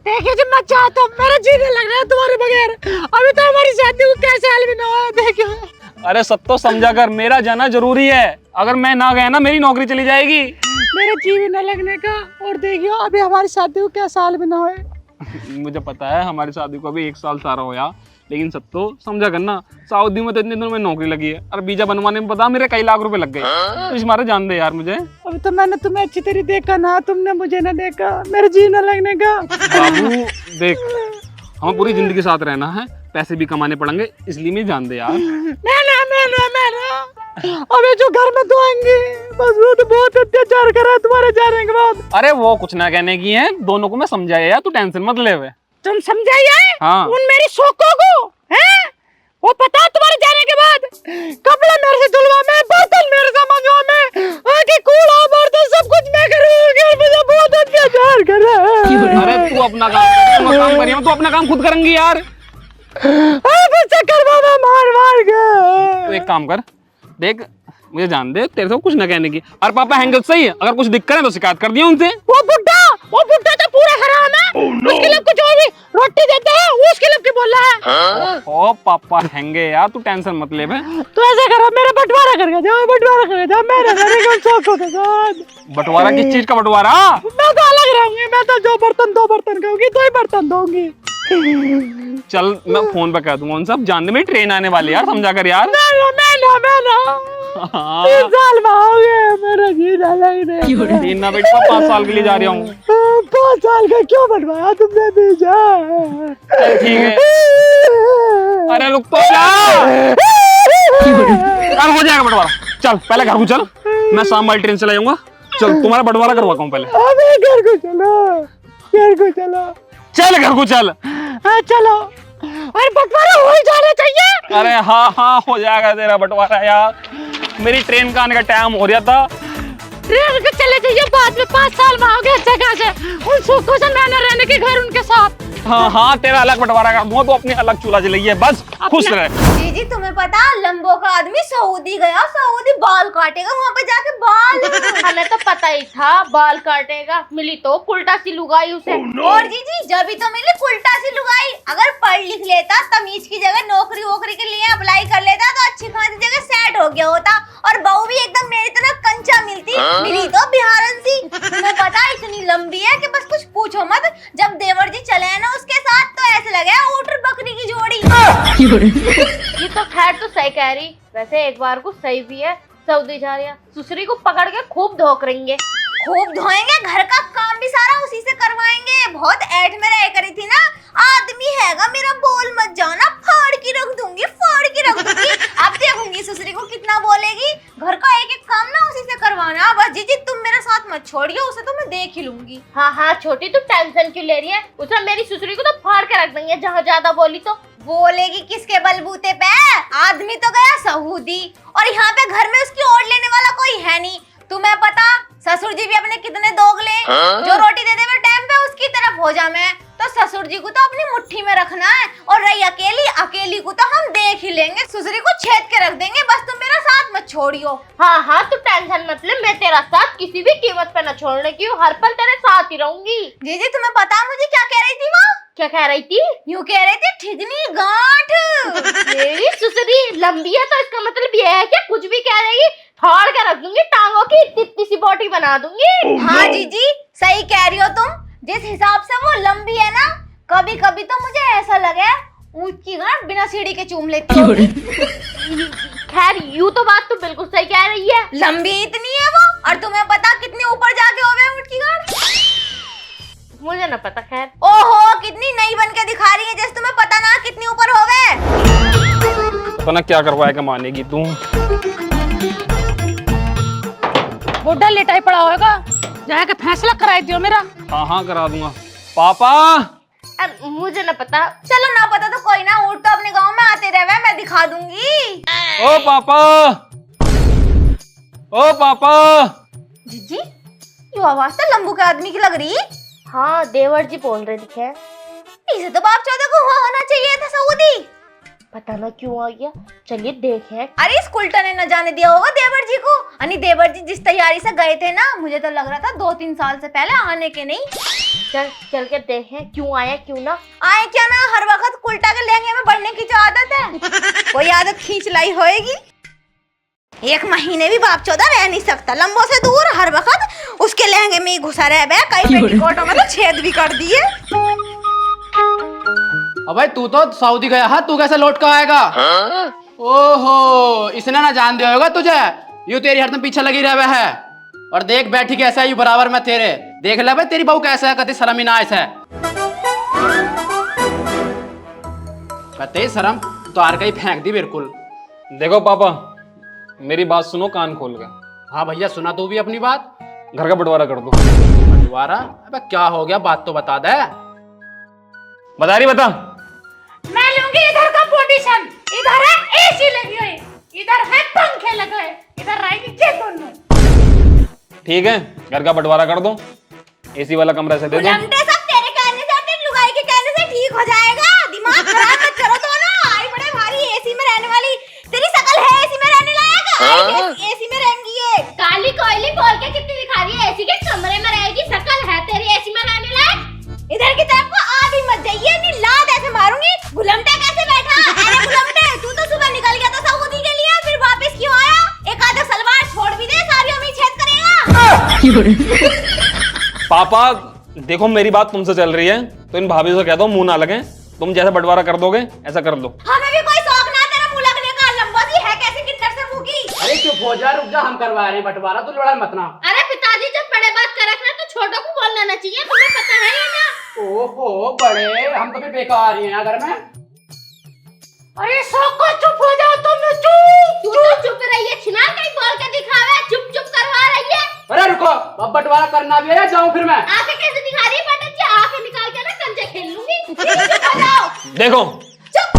देखिए जब मैं चाहता हूँ मेरा जी नहीं लग रहा है तुम्हारे बगैर। अभी तो हमारी शादी को कैसे हाल भी ना हुआ देखियो। अरे सब तो समझा कर, मेरा जाना जरूरी है। अगर मैं ना गया ना मेरी नौकरी चली जाएगी। मेरा जी भी न लगने का। और देखियो अभी हमारी शादी को क्या साल भी ना हुए। मुझे पता है हमारी शादी को अभी 1 साल सारा होया, लेकिन सब तो समझा करना। सऊदी में तो इतने दिनों में नौकरी लगी है और वीजा बनवाने में पता मेरे कई लाख रुपए लग गए। तो इस मारे जान दे यार मुझे। अभी तो मैंने तुम्हें अच्छी तरह देखा ना, तुमने मुझे ना देखा। मेरा जी न लगने का। बाबू देख, हमें पूरी जिंदगी साथ रहना है, पैसे भी कमाने पड़ेंगे, इसलिए मैं जान दे यार। मैं अबे जो घर में दुआएंगे बस वो तो बहुत अत्याचार कर रहा है तुम्हारे जाने के बाद। अरे वो कुछ ना कहने की है, दोनों को मैं समझाया यार, तू टेंशन मत ले। तुम समझाइए हाँ। उन मेरी शौकों को हैं? वो पता तुम्हारे जाने के बाद कपड़े मेरे से धुलवा में, बर्तन मेरे से मंजवा में, आके कूड़ा बर्तन सब कुछ मैं करूंगी। मुझे बहुत अत्याचार कर रहा है। अरे तू अपना काम करिए, तू अपना काम खुद करेंगी यार। चक्कर बाबा मार के। तू एक काम कर, देख मुझे जान दे, तेरे से कुछ ना कहने की। और पापा हैंगल सही है, अगर कुछ दिक्कत है तो शिकायत कर दिया उनसे। वो बुड्ढा तो पूरा हराम है। उसके लिए कुछ और भी रोटी देते हैं, वो उसके लिए क्यों बोल रहा है? ओ पापा हैंगे यार, तू टेंशन मत ले। तो ऐसा करो मेरा बंटवारा करके जाओ मेरे मेरे शौकों के साथ। बंटवारा किस चीज का बंटवारा? मैं तो अलग रहूंगी। मैं तो जो बर्तन 2 बर्तन कहूंगी 2 ही बर्तन दूंगी। चल मैं फोन पे कह दूंगा उन सब, जानने में ट्रेन आने वाली यार, समझा कर यार। मैं ना 3 साल में आओगे मेरा जी ना लगने। 3 ना बेटा, 5 साल के लिए जा रहा हूँ। 5 साल का क्यों बनवाया तुमने बीजा? चल ठीक है। अरे रुक तो जा। यार हो जाएगा बंटवारा, चल पहले घर को चल, मैं शाम वाली ट्रेन से ले जाऊंगा। चल तुम्हारा बंटवारा करवाता हूँ पहले। अबे घर को चलो। चल घर को चल। हाँ चलो। अरे बंटवारा हो ही जाना चाहिए। अरे हाँ हो जाएगा तेरा बंटवारा यार, मेरी ट्रेन का आने का टाइम हो रहा था। ट्रेन के चले जाइए, बाद में 5 साल में आओगे अच्छा खासे उन सुखों से मैंने रहने के घर उनके साथ। हाँ तेरा अलग बंटवारा कर दूंगा, तो अपनी अलग चूल्हा जलाइए, बस खुश रहे। जी तुम्हें पता लंबो का आदमी सऊदी गया, सऊदी बाल काटेगा वहाँ पे जाके बाल। हमें तो पता ही था बाल काटेगा, मिली तो उल्टा सी लुगाई उसे। और जी जब भी तो मिली उल्टा सी लुगाई। अगर पढ़ लिख लेता, तमीज की जगह नौकरी वोकरी के लिए अप्लाई कर लेता तो अच्छी खासी जगह सेट हो गया होता। और बहू भी एकदम मेरी तरह कंचा मिलती, मिली तो बिहारन सी। तुम्हें पता इतनी लंबी है कि बस कुछ पूछो मत। जब देवर जी चले हैं ना उसके साथ तो ऐसे लगे ऊँट और बकरी की जोड़ी। ये तो खैर तो सही कह रही, वैसे एक बार को सही भी है, सऊदी जा रही है, सुसरी को पकड़ के खूब धोक रहेंगे। खूब धोएंगे, घर का काम भी सारा उसी से करवाएंगे। बहुत ऐठ में रह करी थी ना, आदमी हैगा मेरा बोल मत जाना, फाड़ की रख दूंगी। अब देखूंगी सुसरी को कितना बोलेगी। घर का एक एक काम ना उसी से करवाना। बस जीजी तुम मेरे साथ मत छोड़ियो, उसे तो मैं देख ही लूंगी। हाँ छोटी तू टेंशन क्यों ले रही है, उसे मेरी सुसरी को तो फाड़ के रख देंगे जहाँ ज्यादा बोली तो। बोलेगी किसके बलबूते पे? आदमी तो गया सऊदी और यहाँ पे घर में उसकी ओढ़ लेने वाला कोई है नहीं। तुम्हें पता ससुर जी भी अपने कितने दोगले, जो रोटी दे देवे टाइम पे उसकी तरफ हो जामे। तो ससुर जी को तो अपनी मुट्ठी में रखना है, और रही अकेली को तो हम देख ही लेंगे। ससुरी को छेद के रख देंगे। बस तुम मेरा साथ मत छोड़ियो। हाँ तू टेंशन मत ले, मैं तेरा साथ किसी भी कीमत पे न छोड़ने की, हर पल तेरे साथ ही रहूंगी। जीजी तुम्हें पता मुझे क्या कह रही थी वो? क्या कह रही थी? यूँ कह रही थी ठिगनी गांठ। मेरी सुसरी लंबी है तो इसका मतलब ये है कि कुछ भी कह देगी फाड़ के रख दूंगी, टांगों की इतनी सी बॉडी बना दूंगी। हाँ जीजी सही कह रही हो तुम। जिस हिसाब से वो लंबी है ना, कभी कभी तो मुझे ऐसा लगे ऊँट की गांठ बिना सीढ़ी के चूम लेती होगी। खैर यूँ तो बात तो बिल्कुल सही कह रही है, लंबी इतनी है वो, और तुम्हें पता कितनी ऊपर जाके हो गए ऊँट की गांठ? मुझे ना पता। खैर ओहो कितनी नई बन के दिखा रही है, जैसे तुम्हें पता ना कितनी ऊपर हो गए। तो ना क्या करवाएगा मानेगी तू। बुड्ढा लेटाई पड़ा होगा, जाके फैसला कराई दियो मेरा। हाँ करा दूंगा। पापा अब मुझे ना पता। चलो ना पता तो कोई ना, ऊँट तो अपने गांव में आते रहे, मैं दिखा दूंगी। ओ पापा जीजी ये आवाज तो लंबू के आदमी की लग रही। हाँ देवर जी बोल रहे दिखे। इसे तो बाप चौदह को हुआ होना चाहिए था सऊदी। पता ना क्यों आ गया, चलिए देखें। अरे स्कूल्टर ने न जाने दिया होगा देवर जी को। देवर जी जिस तैयारी से गए थे ना, मुझे तो लग रहा था 2-3 साल से पहले आने के नहीं। चल चल के देखें क्यों आया क्यों ना। आए क्या ना, हर वक्त उल्टा के लहंगे में बढ़ने की जो आदत है कोई आदत खींच लाई होएगी। एक महीने भी बाप चौदह रह नहीं सकता, लंबो से दूर हर वक्त उसके लहंगे में ही घुसा रह बे, कई पेटीकोटों में तो छेद भी कर दिए। अबे तू तो सऊदी गया है, तू कैसे लौट कर आएगा? ओहो, इसने ना जान दिया होगा तुझे, यूं तेरी हरदम पीछे लगी रहे है। और देख बैठी कैसा है यूं बराबर में तेरे, देख ले भाई तेरी बहू कैसा है, कति शर्म ही ना ऐसा है, कति शर्म तो आर कहीं फेंक दी बिल्कुल। देखो पापा, मेरी बात सुनो कान खोल के। हाँ भैया सुना तू भी अपनी बात। घर का बंटवारा कर दो। बंटवारा? अबे क्या हो गया, बात तो बता दे। बता रही बता। मैं लूंगी इधर का पोजीशन, इधर है एसी लगी हुई, इधर है पंखे लगे हुए, इधर रहेगी ये दोनों। ठीक है, घर का बंटवारा कर दो, एसी वाला कमरा से दे दो। गुलामटे सब तेरे कहने से, अपनी लुगाई के कहने से ठीक हो जाएगा। दिमाग खराब मत करो दोनों। आई बड़े भारी एसी में रहने वाली, तेरी शकल है एसी में रहने लायक? एसी में रहेंगी ये। काली कोयली बोल के कितनी दिखा रही है, एसी के कमरे में रहेगी, शकल है तेरी एसी में रहने लायक। इधर की तरफ को आ भी मत जाइए, नहीं लाद ऐसे मारूंगी। गुलामटा कैसे बैठा? अरे गुलामटे, तू तो सुबह निकल गया था सऊदी के लिए, फिर वापस क्यों आया? एक आधा सलवार छोड़ भी दे, सारी उम्मीद छेद करेगा। पापा देखो, मेरी बात तुमसे चल रही है तो इन भाभी से कह दो मुंह ना लगे, तुम जैसा बंटवारा कर दोगे ऐसा कर दो। हमें भी कोई शौक ना तेरा मुंह लगने का, लंबा सी है कैसे किन्नर से मुंह की। अरे चुप हो जा, रुक जा, हम करवा रहे हैं बंटवारा, तू लड़ा मत ना। अरे पिताजी जब बड़े बात कर रखना तो छोटों को बोल लेना चाहिए, तुम्हें पता है ये ना। ओहो बड़े, हम तो फिर बेकार ही हैं घर में। अरे सौको चुप हो जाओ तुम, चुप। तू तो चुप रही है, छिनार कहीं बोल के दिखावे, चुप चुप करवा रही है। अरे रुको, अब बंटवारा करना भी है, जाऊं फिर मैं। आके कैसे दिखा रही है बटन जी, आके निकाल के ना कंचे खेल लूंगी। चुप हो जाओ। देखो चुप।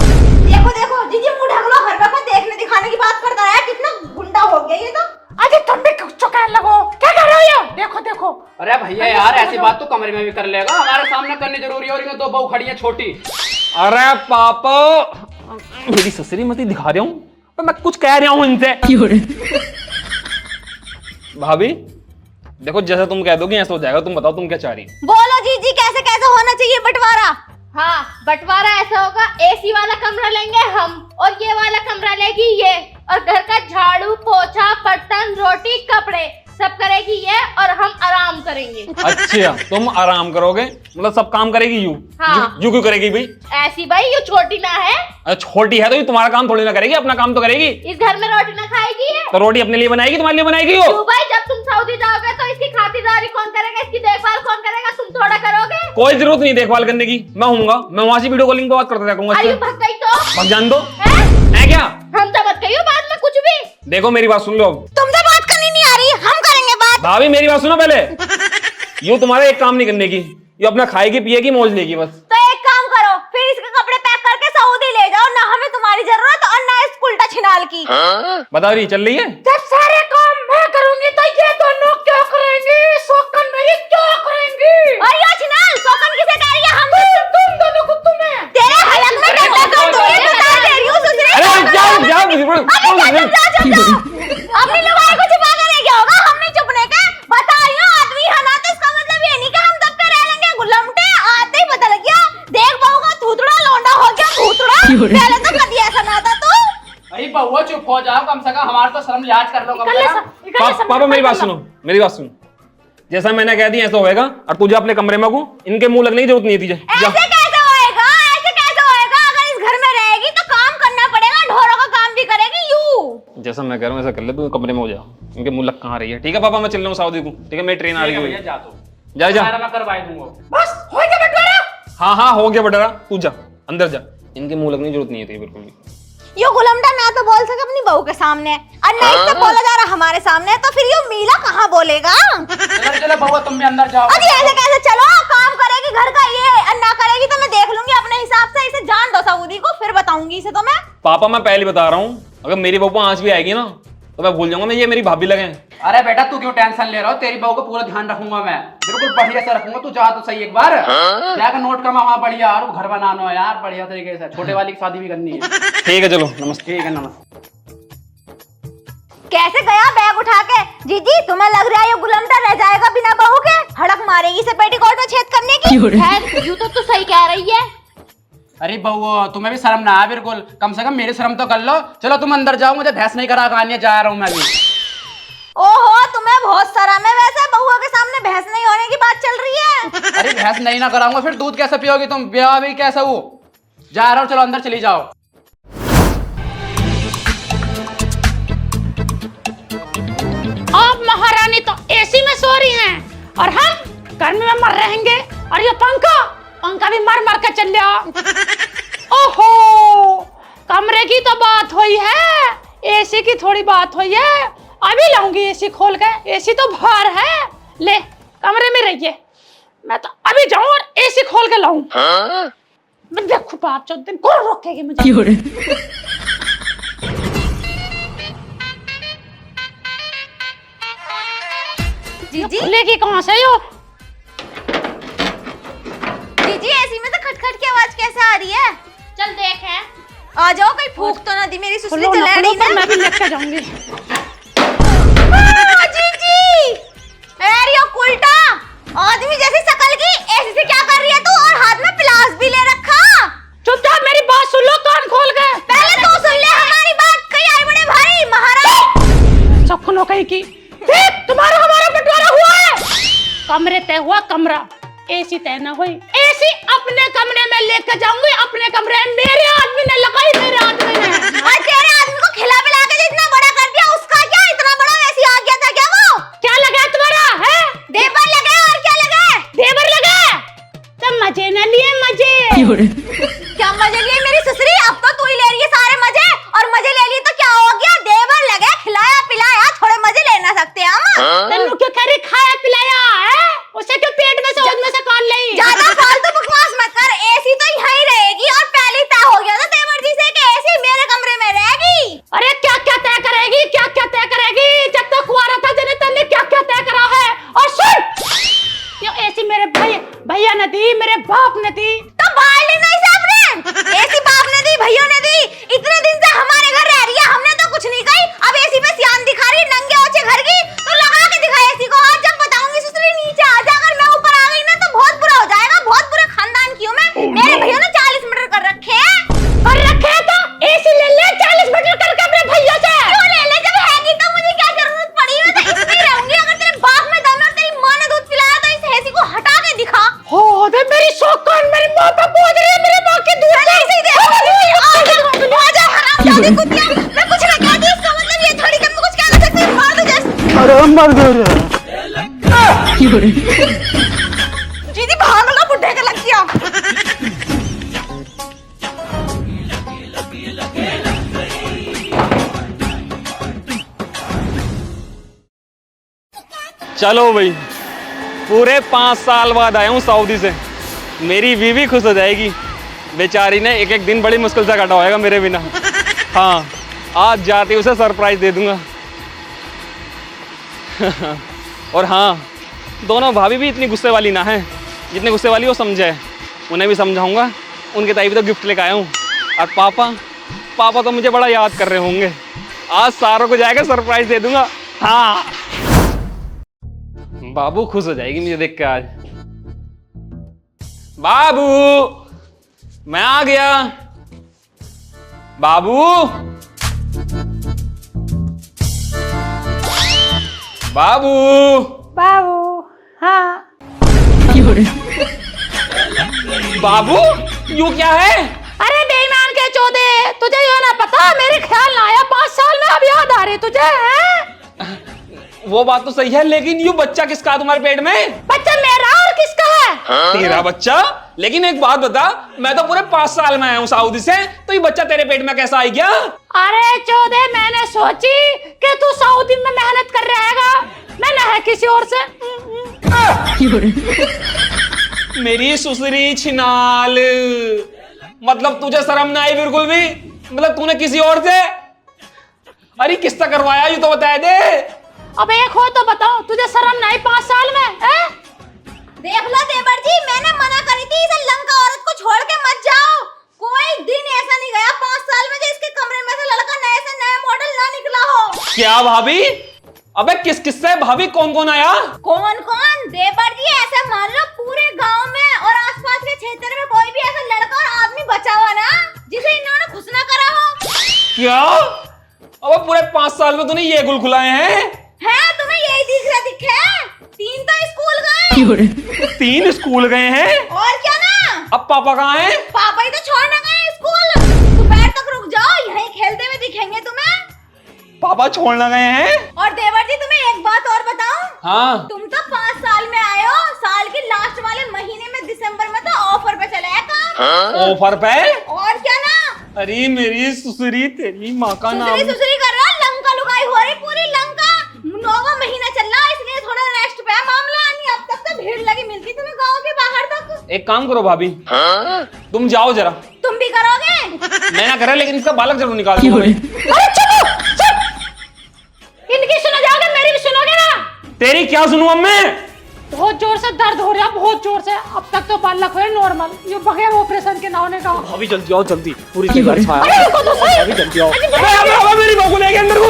देखो देखो जीजी, मुंह ढक लो, हर वक्त देखने दिखाने की बात करता है, कितना गुंडा हो गया ये तो। अरे तुम भी चुकान लगो, क्या कर रहे हो? देखो देखो। अरे भैया यार, ऐसी बात तो कमरे में भी कर लेगा, हमारे सामने करनी जरूरी है, और इनमें दो बहू खड़ी है छोटी। अरे पापा, मेरी ससुरी मती दिखा रहा हूँ, पर मैं कुछ कह रहा हूँ इनसे। भाभी देखो, जैसा तुम कह दोगी ऐसा हो जाएगा, तुम बताओ तुम क्या चाह रही हो? बोलो जीजी, कैसे कैसे होना चाहिए बंटवारा? हाँ, बंटवारा ऐसा होगा, एसी वाला कमरा लेंगे हम और ये वाला कमरा लेगी ये, और घर का झाड़ू पोछा बर्तन रोटी कपड़े सब करेगी ये, और हम आराम करेंगे। अच्छा, तुम आराम करोगे, मतलब सब काम करेगी यू? हाँ। यू क्यों करेगी भाई? ऐसी भाई ये छोटी ना है। अरे छोटी है तो ये तुम्हारा काम थोड़ी ना करेगी, अपना काम तो करेगी। इस घर में रोटी ना खाएगी ये। तो रोटी अपने लिए बनाएगी, तुम्हारे लिए बनाएगी क्यों वो? भाई, जब तुम सऊदी जाओगे तो इसकी खातिरदारी कौन करेगा, इसकी देखभाल कौन करेगा, तुम थोड़ा करोगे? कोई जरूरत नहीं देखभाल करने की, मैं हूँगा, मैं वहां से वीडियो कॉलिंग पे बात करता रहूंगा। अरे भग गई तो भग जान दो। है? है क्या? हम तो मत कहियो बाद में कुछ भी। देखो मेरी बात सुन लो, अब तुमसे बात करनी नहीं आ रही, हम करेंगे बात। भाभी मेरी बात सुनो पहले। यूं तुम्हारा एक काम नहीं करने की, ये अपना खाएगी पिएगी मौज लेगी बस। तो एक काम करो, फिर इसके कपड़े पैक करके सऊदी ले जाओ, ना हमें तुम्हारी जरूरत और ना इस उल्टा छिनाल की। बता रही चल रही है? जब सारे काम मैं करूंगी तो ये दोनों क्या करेंगी? सोकन मेरी क्या करेंगी? और ये छिनाल सोकन किसे कह रही है? हम तुम दोनों को तुम्हें तेरे हलक में डंडा कर दूंगी, बता दे रही हूं, सुन रही अरे हो? जाओ जाओ अपनी लुगाई को छुपा के रह गया होगा, हमने चुपने के बता रही हूं, आदमी है ना, तो इसका मतलब ये नहीं कि हम दब के रह लेंगे। गुलामटे आते ही पता लग गया, देख बहू का थूथड़ा लौंडा हो गया, थूथड़ा। पहले तो कभी ऐसा ना था तू। अरे बउआ चुप हो जाओ, कम से कम हमारा तो शर्म लिहाज कर लो कम से कम। पापा मेरी बात सुनो, मेरी बात सुनो, जैसा मैंने कह दिया ऐसा होएगा, और तू जा अपने कमरे में को, इनके मुंह लगने की जरूरत नहीं थी। जा ऐसे कैसे होएगा? ऐसे कैसे होएगा? अगर इस घर में रहेगी तो काम करना पड़ेगा, ढोरों का काम भी करेगी यूं। जैसा मैं कह रहा हूँ ऐसा कर ले, तू कमरे में हो जा, इनके मुंह लग कहाँ रही है। ठीक है पापा, मैं चल रहा हूँ सऊदी को, ठीक है, मेरी ट्रेन आ रही है। भैया जा तू, जा जा। मैं करवा दूंगा। बस हो गया बंटवारा। हाँ हाँ हो गया बटेरा, तू जा अंदर जा, इनके मुंह लगने की जरूरत नहीं थी बिल्कुल भी। यो गुलामटा ना तो बोल सके अपनी बहू के सामने, और ना इससे बोला जा रहा हमारे सामने, तो फिर यो मीला कहाँ बोलेगा? चलो चलो बउआ, तुम भी अंदर जाओ। अरे ऐसे कैसे? चलो, काम करेगी घर का ये, और ना करेगी तो मैं देख लूंगी अपने हिसाब से। इसे जान दो सऊदी को, फिर बताऊंगी इसे तो मैं। पापा मैं पहले बता रहा हूँ, अगर मेरी बहू आंच भी आएगी ना तो मैं भूल जाऊंगा मैं ये मेरी भाभी लगे। अरे बेटा तू क्यों टेंशन ले रहा हो, तेरी बहू का पूरा ध्यान रखूंगा मैं, बिल्कुल बढ़िया से रखूंगा। तू जा तो सही एक बार, जाकर नोट करवा वहाँ बढ़िया, और घर बनाना है यार बढ़िया तरीके से, छोटे वाली की शादी भी करनी है। ठीक है चलो, नमस्ते। ठीक है, नमस्ते। कैसे गया बैग उठा के? जीजी तुम्हें लग रहा है ये गुलामटा रह जाएगा बिना बहू के? हड़क मारेगी से पेटीकोट में छेद करने की। खैर यूं तो तू सही कह रही है। अरे बहू तुम्हें भी शर्म ना है बिल्कुल, कम से कम मेरी शर्म तो कर लो। चलो तुम अंदर जाओ, मुझे भैंस नहीं करा कहानी जा रहा हूँ मैं भी। ओहो तुम्हें बहुत शर्म है, वैसे बहुआ के सामने भैंस नहीं होने की बात चल रही है। अरे भैंस नहीं ना कराऊंगा फिर दूध कैसे पियोगी तुम, ब्याह भी कैसे हो। जा रहा हूँ, चलो अंदर चली जाओ। आप महारानी तो एसी में सो रही हैं और हम गर्मी में मर रहेंगे। और ये पंखा भी मर मर के चल रहा। ओहो कमरे की तो बात हुई है, एसी की थोड़ी बात हुई है। अभी लाऊंगी एसी खोल के, एसी तो बाहर है। ले कमरे में रहिए, मैं तो अभी जाऊं और एसी खोल के लाऊं। मैं देखू बात चौथ दिन कौन रोकेगी मुझे। जीजी खुलेगी कहाँ से यो? जीजी एसी में तो खटखट की आवाज कैसे आ रही है? चल देख है। आ जाओ, कहीं फूक तो ना दी मेरी सुसली खुलो ना, चला खुलो रही पर ना। मैं भी लेके जाऊंगी। जीजी एरियो उल्टा आदमी जैसी शकल की एसी से क्या कर रही है तू, और हाथ में प्लास भी ले रखा। चुपचाप मेरी बात सुन लो कान खोल के। पहले तो सुन ले हमारी बात, कहीं आई बड़े भाई महाराज। सब खुलो कहीं की। देख तुम्हारा हमारा बंटवारा हुआ है, कमरे तय हुआ कमरा, एसी तय ना हुई। एसी अपने कमरे में लेकर जाऊंगी, अपने कमरे में। मेरे आदमी ने लगाई, मेरे आदमी ने। और तेरे आदमी को खिला पिला के इतना बड़ा कर दिया, उसका क्या इतना बड़ा एसी आ गया था क्या वो? क्या लगा तुम्हारा है? देवर लगे और क्या लगे? देवर लगा तो मजे न लिए मजे। क्या मजे लिए मेरी ससुरी? अब तो तू ही ले रही है सारे मजे, और मजे ले लिए तो क्या हो गया? देवर लगे, खिलाया पिलाया, थोड़े मजे ले ना सकते हम? तेनू क्यों कह रही खाया पिलाया है? उसे क्यों पेट में से ओद में से कान ली? ज्यादा फालतू बकवास मत कर, एसी तो यहीं रहेगी। और पहले तय हो गया था देवर जी से कि एसी मेरे कमरे में रहेगी। अरे क्या क्या तय करेगी, क्या क्या तय करेगी? जब तक कुआरा था जने तने क्या क्या तय करा है। और सुन, ये एसी मेरे भैया ने दी, मेरे बाप ने दी। तो बाहर लेना इसे अपने। एसी बाप ने दी, भैया ने दी, इतने दिन से हमारे घर रह रही है, हमने तो कुछ नहीं कही। अब एसी पे सियान दिखा रही, नंगे ओछे घर की। तो लगा के दिखा एसी को, आज जब बताऊंगी ससुरी नीचे आ जा। अगर मैं ऊपर आ गई ना तो बहुत बुरा हो जाएगा। बहुत बुरे खानदान की हूँ मैं। मेरे भैया ने 40 मीटर कर रखे हैं। तो एसी ले ले 40 मीटर करके अपने भैया से। क्यों ले ले, जब हैगी तो मुझे क्या जरूरत पड़ी? मैं तो इसमें ही रहूंगी। अगर तेरे बाप में दम है और तेरी माँ ने दूध पिलाया तो इस एसी को हटा के दिखा। हो दे मेरी शौकान मेरी माँ पे पहुंच रही है, मेरे माँ की दूध से। आजा हरामजादी कुत्तिया, मैं कुछ ना कहती, इसका मतलब ये थोड़ी कि मैं कुछ कह सकती हूँ। मार दो जैसे। अरे मर गए। जीजी बाहर लगा, बुड्ढे के लग गया। चलो भाई, पूरे 5 साल बाद आया हूँ सऊदी से। मेरी बीवी खुश हो जाएगी। बेचारी ने एक एक दिन बड़ी मुश्किल से काटा होगा मेरे बिना। हाँ, आज जाते उसे सरप्राइज दे दूंगा। और हाँ, दोनों भाभी भी इतनी गुस्से वाली ना है जितने गुस्से वाली वो समझे। उन्हें भी समझाऊंगा। उनके ताई भी तो गिफ्ट लेकर आया हूँ। और पापा तो मुझे बड़ा याद कर रहे होंगे। आज सारों को जाएगा सरप्राइज दे दूंगा। हाँ, बाबू खुश हो जाएगी मुझे देख के आज। बाबू मैं आ गया। बाबू बाबू बाबू हाँ। बाबू यू क्या है? अरे बेईमान के चौधे, तुझे ये ना पता? मेरे ख्याल ना आया 5 साल में, अब याद आ रही तुझे है? वो बात तो सही है, लेकिन यू बच्चा किसका तुम्हारे पेट में? बच्चा मेरा और किसका है? तेरा बच्चा। लेकिन एक बात बता, मैं तो पूरे 5 साल में आया हूँ सऊदी से, तो ये बच्चा तेरे पेट में कैसा आ गया? अरे चौधे, मैंने सोची कि तू सऊदी में मेहनत कर रहेगा, मैं ना है किसी और से। मेरी सुसरी छिनाल, मतलब तुझे शर्म ना आई बिल्कुल भी? मतलब तूने किसी और से? अरे किससे करवाया ये तो बता दे। अब एक हो तो बताओ, तुझे शर्म नहीं 5 साल में है? देख लो देवर जी, मैंने मना करी थी इसे लंका औरत को छोड़ के मत जाओ। कोई दिन ऐसा नहीं गया 5 साल में जो इसके कमरे में से लड़का नए से नया मॉडल ना निकला हो। क्या भाभी? अबे किस किस से भाभी? कौन कौन आया? कौन कौन? देवर जी मान लो पूरे गांव में और आसपास के क्षेत्र में कोई भी ऐसा लड़का और आदमी बचा हुआ ना जिसे इन्होंने खुश ना करा हो। क्या? अब पूरे 5 साल में तूने ये गुल खुलाए हैं? तुम्हें यही दिखे 3 तो स्कूल गए। 3 स्कूल गए हैं? और क्या ना। अब पापा कहाँ हैं? पापा ही तो छोड़ने गए स्कूल। दोपहर तक रुक जाओ, यहीं खेलते हुए दिखेंगे तुम्हें। पापा छोड़ना गए हैं? और देवर जी तुम्हें एक बात और बताऊं? हाँ। तुम तो 5 साल में आए हो, साल के लास्ट वाले महीने में दिसंबर में तो ऑफर पे चला है काम। ऑफर पे? और क्या ना। अरे मेरी सुसरी, तेरी माँ का नाम। सुसरी कर रहा, लंका लुगाई हो रही पूरी लंका। 9वां महीना चल रहा है, इसलिए थोड़ा रेस्ट पे है मामला। नहीं अब तक तो भीड़ लगी मिलती तुम्हें गांव के बाहर तक। एक काम करो भाभी, तुम जाओ जरा। तुम भी करोगे? मैं ना करे, लेकिन इसका बालक जरूर निकाल दूंगा। अरे चुप। इनकी सुनो जाओगे, मेरी भी सुनोगे ना? तेरी क्या सुनूं अम्मे? बहुत जोर से दर्द हो रहा है, बहुत जोर से। अब तक तो बालक हुए नॉर्मल, ये बगैर ऑपरेशन के ना होने का। अभी जल्दी आओ, जल्दी पूरी दीवार छाया। अरे रुको तो सही। अभी जल्दी आओ। अबे मेरी बहू को लेके अंदर को।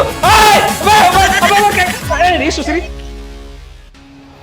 अबे रे सुसरी,